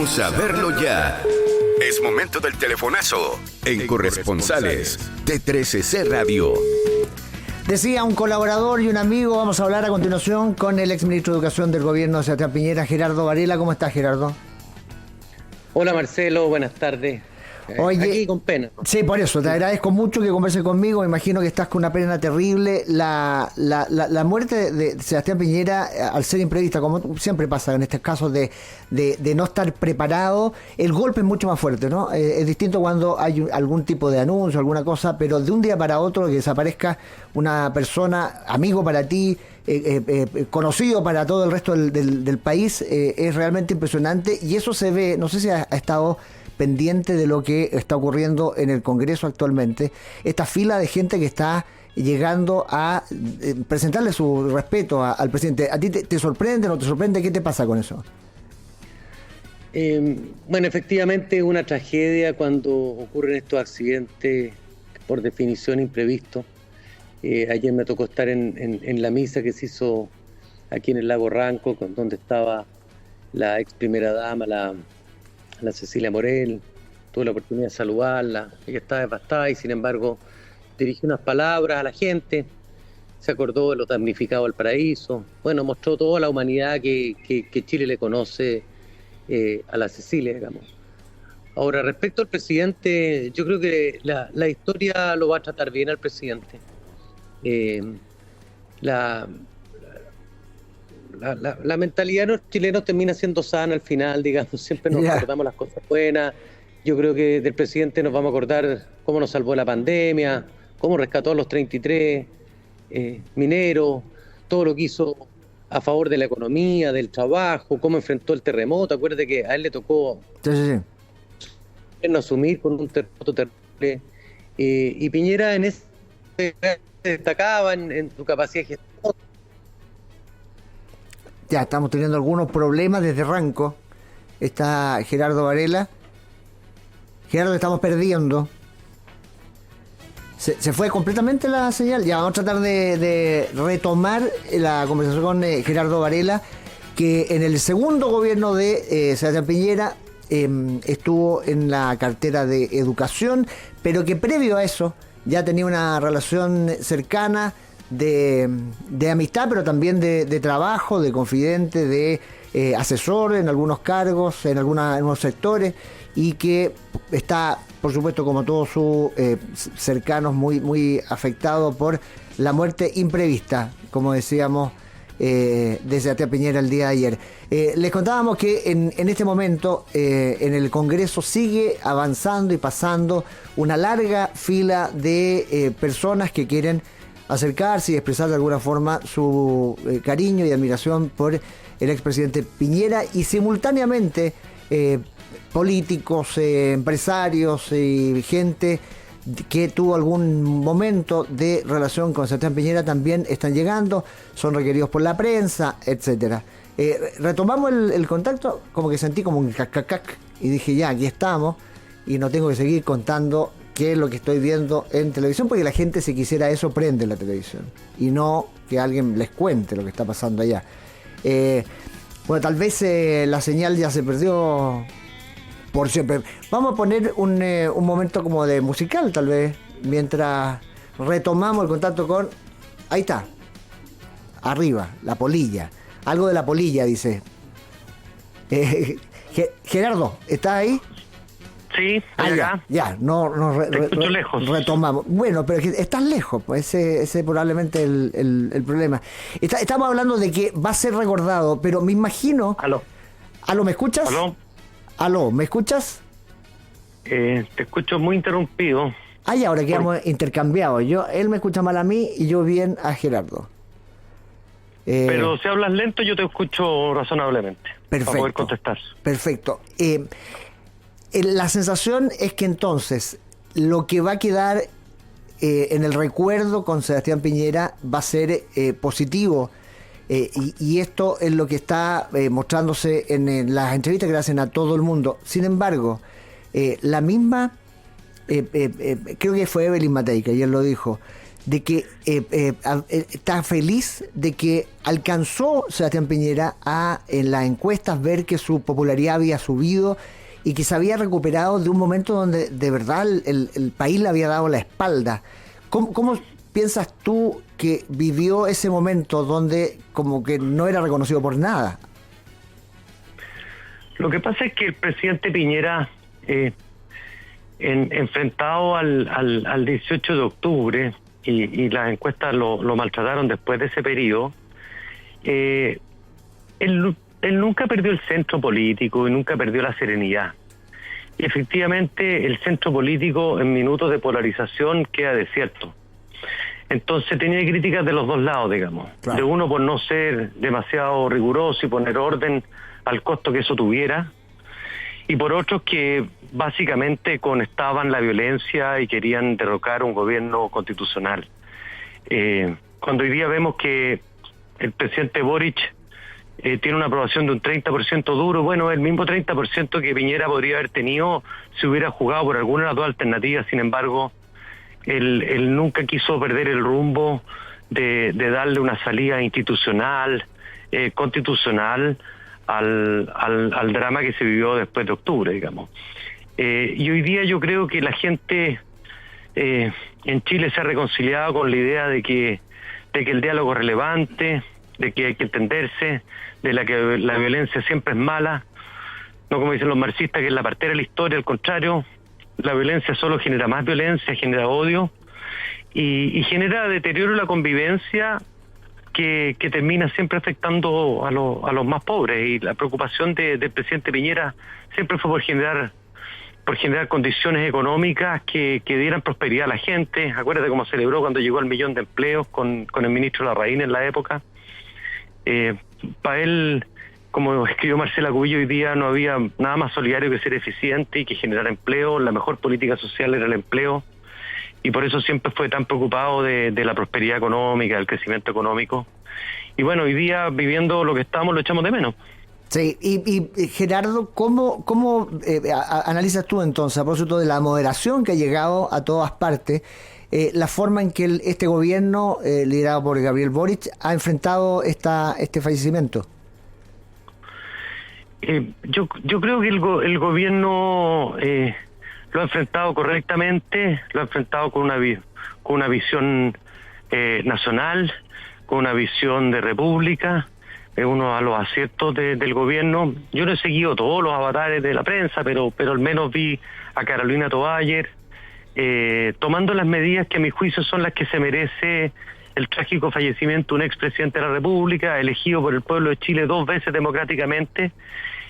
Saberlo ya. Es momento del telefonazo en Corresponsales de 13C Radio. Decía un colaborador y un amigo, vamos a hablar a continuación con el exministro de Educación del gobierno de Sebastián Piñera, Gerardo Varela. ¿Cómo estás, Gerardo? Hola, Marcelo, buenas tardes. Oye, aquí con pena. Sí, por eso, te agradezco mucho que converses conmigo. Me imagino que estás con una pena terrible. La muerte de Sebastián Piñera, al ser imprevista, como siempre pasa en estos casos de no estar preparado, el golpe es mucho más fuerte, ¿no? Es distinto cuando hay algún tipo de anuncio, alguna cosa, pero de un día para otro que desaparezca una persona, amigo para ti, conocido para todo el resto del país, es realmente impresionante. Y eso se ve, no sé si ha estado pendiente de lo que está ocurriendo en el Congreso actualmente, esta fila de gente que está llegando a presentarle su respeto al presidente. ¿A ti te sorprende, no te sorprende? ¿Qué te pasa con eso? Bueno, efectivamente es una tragedia cuando ocurren estos accidentes, por definición imprevistos. Ayer me tocó estar en la misa que se hizo aquí en el Lago Ranco, donde estaba la ex primera dama, la Cecilia Morel. Tuve la oportunidad de saludarla. Ella estaba devastada y sin embargo dirigió unas palabras a la gente, se acordó de los damnificados del paraíso. Bueno, mostró toda la humanidad que Chile le conoce a la Cecilia, digamos. Ahora, respecto al presidente, yo creo que la historia lo va a tratar bien al presidente. La mentalidad de los chilenos termina siendo sana al final, digamos, siempre nos acordamos las cosas buenas. Yo creo que del presidente nos vamos a acordar cómo nos salvó la pandemia, cómo rescató a los 33 mineros, todo lo que hizo a favor de la economía, del trabajo, cómo enfrentó el terremoto. Acuérdate que a él le tocó asumir con un terremoto terrible. Y Piñera en ese destacaba en su capacidad de gestión. Ya estamos teniendo algunos problemas desde Ranco. Está Gerardo Varela. Gerardo, estamos perdiendo. Se fue completamente la señal. Ya vamos a tratar de retomar la conversación con Gerardo Varela, que en el segundo gobierno de Sebastián Piñera estuvo en la cartera de Educación, pero que previo a eso ya tenía una relación cercana de amistad, pero también de trabajo, de confidente, de asesor en algunos cargos, en algunos sectores, y que está, por supuesto, como todos sus cercanos, muy, muy afectado por la muerte imprevista, como decíamos, de Sebastián Piñera el día de ayer. Les contábamos que en este momento en el Congreso sigue avanzando y pasando una larga fila de personas que quieren acercarse y expresar de alguna forma su cariño y admiración por el expresidente Piñera, y simultáneamente políticos, empresarios y gente que tuvo algún momento de relación con Sebastián Piñera también están llegando, son requeridos por la prensa, etcétera. Retomamos el contacto, como que sentí como un cacacac y dije, ya, aquí estamos y no tengo que seguir contando qué es lo que estoy viendo en televisión, porque la gente, si quisiera eso, prende la televisión y no que alguien les cuente lo que está pasando allá. Bueno, tal vez la señal ya se perdió por siempre. Vamos a poner un momento como de musical, tal vez, mientras retomamos el contacto con... Ahí está, arriba, la polilla. Algo de la polilla, dice. Gerardo, ¿estás ahí? Sí, estoy acá. Ya, Te escucho lejos. Retomamos. Bueno, pero es que estás lejos, pues ese probablemente el problema. Estamos hablando de que va a ser recordado, pero me imagino... ¿Aló, me escuchas? ¿Aló, me escuchas? Te escucho muy interrumpido. Y ahora quedamos intercambiados. Él me escucha mal a mí y yo bien a Gerardo. Pero si hablas lento yo te escucho razonablemente. Perfecto. Para poder contestar. Perfecto. La sensación es que entonces lo que va a quedar en el recuerdo con Sebastián Piñera va a ser positivo, y esto es lo que está mostrándose en las entrevistas que le hacen a todo el mundo. Sin embargo, la misma, creo que fue Evelyn Matei, que ayer lo dijo, de que está feliz de que alcanzó Sebastián Piñera a en las encuestas ver que su popularidad había subido y que se había recuperado de un momento donde de verdad el país le había dado la espalda. ¿Cómo piensas tú que vivió ese momento donde como que no era reconocido por nada? Lo que pasa es que el presidente Piñera, enfrentado al 18 de octubre, y las encuestas lo maltrataron después de ese periodo, él nunca perdió el centro político y nunca perdió la serenidad. Y efectivamente el centro político en minutos de polarización queda desierto. Entonces tenía críticas de los dos lados, digamos. Claro. De uno por no ser demasiado riguroso y poner orden al costo que eso tuviera, y por otros que básicamente conectaban la violencia y querían derrocar un gobierno constitucional. Cuando hoy día vemos que el presidente Boric tiene una aprobación de un 30% duro, bueno, el mismo 30% que Piñera podría haber tenido si hubiera jugado por alguna de las dos alternativas. Sin embargo, él nunca quiso perder el rumbo de darle una salida institucional, constitucional, al drama que se vivió después de octubre, digamos. Y hoy día yo creo que la gente en Chile se ha reconciliado con la idea de que el diálogo es relevante, de que hay que entenderse, de que la violencia siempre es mala, no como dicen los marxistas, que es la partera de la historia. Al contrario, la violencia solo genera más violencia, genera odio y genera deterioro de la convivencia, que termina siempre afectando a los más pobres. Y la preocupación del presidente Piñera siempre fue por generar condiciones económicas que dieran prosperidad a la gente. Acuérdate cómo celebró cuando llegó al 1.000.000 de empleos con el ministro Larraín en la época. Para él, como escribió Marcela Cubillo, hoy día no había nada más solidario que ser eficiente y que generar empleo. La mejor política social era el empleo. Y por eso siempre fue tan preocupado de la prosperidad económica, del crecimiento económico. Y bueno, hoy día, viviendo lo que estamos, lo echamos de menos. Sí, y Gerardo, ¿cómo analizas tú entonces, a propósito de la moderación que ha llegado a todas partes, la forma en que este gobierno, liderado por Gabriel Boric, ha enfrentado este fallecimiento? Yo creo que el gobierno lo ha enfrentado correctamente, lo ha enfrentado con una visión nacional, con una visión de república, uno a los aciertos del gobierno. Yo no he seguido todos los avatares de la prensa, pero al menos vi a Carolina Toaller tomando las medidas que a mi juicio son las que se merece el trágico fallecimiento de un expresidente de la República, elegido por el pueblo de Chile 2 veces democráticamente,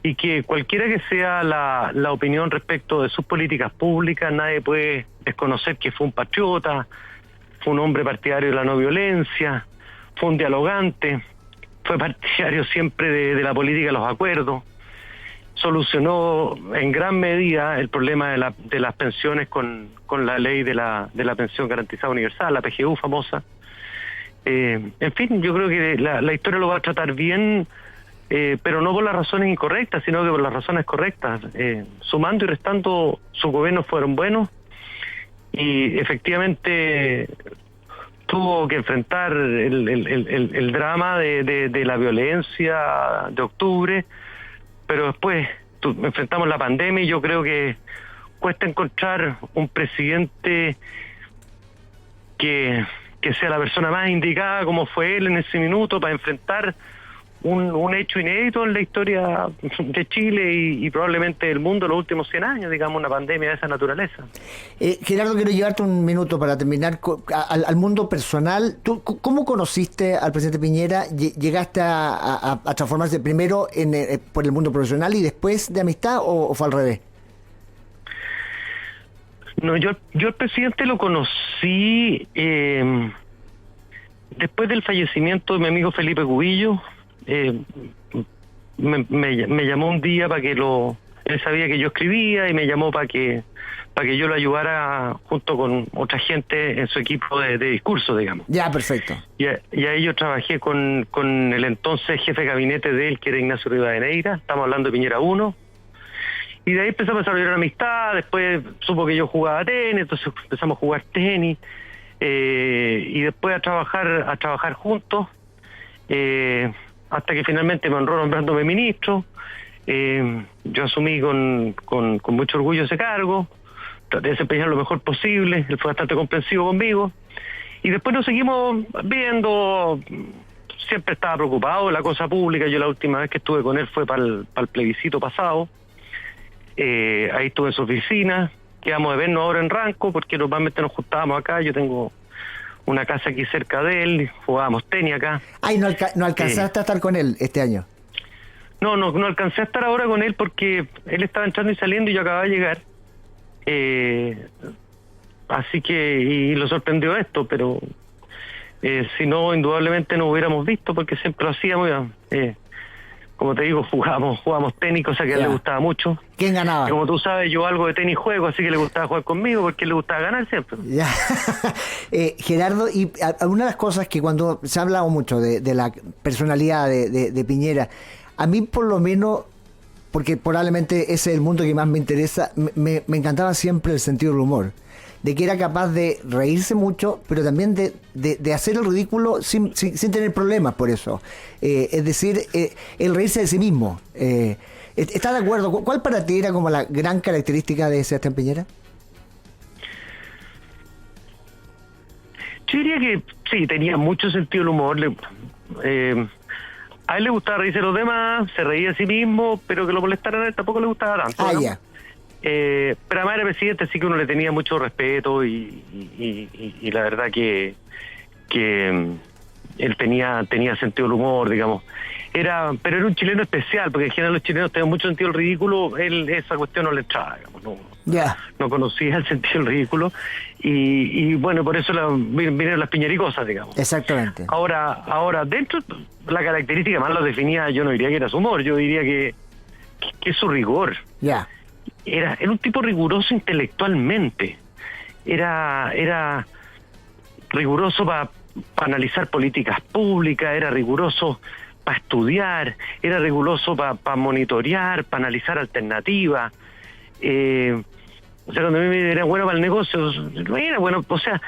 y que cualquiera que sea la opinión respecto de sus políticas públicas, nadie puede desconocer que fue un patriota, fue un hombre partidario de la no violencia, fue un dialogante, fue partidario siempre de la política de los acuerdos, solucionó en gran medida el problema de las pensiones con la ley de la pensión garantizada universal, la PGU famosa. En fin, yo creo que la historia lo va a tratar bien, pero no por las razones incorrectas, sino que por las razones correctas. Sumando y restando, sus gobiernos fueron buenos y efectivamente tuvo que enfrentar el drama de la violencia de octubre, pero después enfrentamos la pandemia y yo creo que cuesta encontrar un presidente que sea la persona más indicada, como fue él en ese minuto, para enfrentar un hecho inédito en la historia de Chile y probablemente del mundo en los últimos 100 años, digamos, una pandemia de esa naturaleza. Gerardo, quiero llevarte un minuto para terminar al mundo personal. ¿Tú cómo conociste al presidente Piñera? ¿Llegaste a transformarse primero por el mundo profesional y después de amistad o fue al revés? No, yo al presidente lo conocí después del fallecimiento de mi amigo Felipe Cubillo. Me llamó un día para que él sabía que yo escribía y me llamó para que yo lo ayudara junto con otra gente en su equipo de discurso, digamos. Ya, perfecto. Y ahí yo trabajé con el entonces jefe de gabinete de él, que era Ignacio Rivadeneira. Estamos hablando de Piñera 1. Y de ahí empezamos a desarrollar una amistad. Después supo que yo jugaba tenis, entonces empezamos a jugar tenis. y después a trabajar juntos, hasta que finalmente me honró nombrándome ministro. Yo asumí con mucho orgullo ese cargo, traté de desempeñar lo mejor posible, él fue bastante comprensivo conmigo, y después nos seguimos viendo. Siempre estaba preocupado de la cosa pública. Yo la última vez que estuve con él fue para el plebiscito pasado. Ahí estuve en su oficina, quedamos de vernos ahora en Ranco, porque normalmente nos juntábamos acá. Yo tengo una casa aquí cerca de él, jugábamos tenis acá. Ay, no alcanzaste a estar con él este año. No alcancé a estar ahora con él porque él estaba entrando y saliendo y yo acababa de llegar. Así que, y lo sorprendió esto, pero si no, indudablemente nos hubiéramos visto, porque siempre lo hacíamos. Como te digo, jugábamos tenis, cosa que a él le gustaba mucho. ¿Quién ganaba? Y como tú sabes, yo algo de tenis juego, así que le gustaba jugar conmigo, porque le gustaba ganar siempre. Ya. Gerardo, y alguna de las cosas que cuando se ha hablado mucho de la personalidad de Piñera, a mí por lo menos, porque probablemente ese es el mundo que más me interesa, me encantaba siempre el sentido del humor, de que era capaz de reírse mucho, pero también de hacer el ridículo sin tener problemas por eso. Es decir, el reírse de sí mismo. ¿Estás de acuerdo? ¿Cuál para ti era como la gran característica de Sebastián Piñera? Yo diría que sí, tenía mucho sentido del humor. A él le gustaba reírse de los demás, se reía de sí mismo, pero que lo molestaran a él tampoco le gustaba tanto. Ah, ¿no? ya. Pero además era presidente, así que uno le tenía mucho respeto y la verdad que él tenía sentido del humor, digamos. Pero era un chileno especial, porque en general los chilenos tenían mucho sentido del ridículo. Él esa cuestión no le entraba, digamos, no conocía el sentido del ridículo y bueno, por eso vinieron las piñericosas, digamos. Exactamente. Ahora dentro, la característica más lo definía, yo no diría que era su humor, yo diría que es su rigor. Ya. Era un tipo riguroso intelectualmente, era riguroso para analizar políticas públicas, era riguroso para estudiar, era riguroso para monitorear, para analizar alternativas. O sea, cuando a mí me era bueno para el negocio, no era bueno, o sea,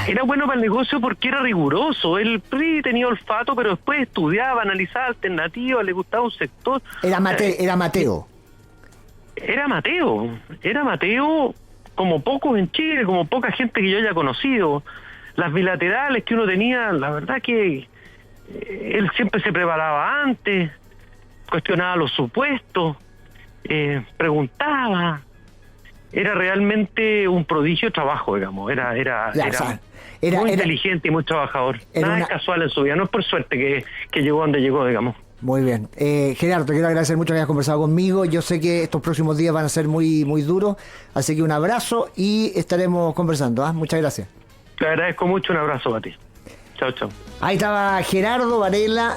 era bueno para el negocio porque era riguroso. Él tenía olfato, pero después estudiaba, analizaba alternativas, le gustaba un sector. Era Mateo. Era Mateo como pocos en Chile, como poca gente que yo haya conocido. Las bilaterales que uno tenía, la verdad que él siempre se preparaba antes, cuestionaba los supuestos, preguntaba. Era realmente un prodigio de trabajo, digamos. Era muy inteligente y muy trabajador. Nada es casual en su vida, no es por suerte que llegó donde llegó, digamos. Muy bien. Gerardo, te quiero agradecer mucho que hayas conversado conmigo. Yo sé que estos próximos días van a ser muy, muy duros, así que un abrazo y estaremos conversando. Muchas gracias. Te agradezco mucho, un abrazo a ti. Chao, chao. Ahí estaba Gerardo Varela.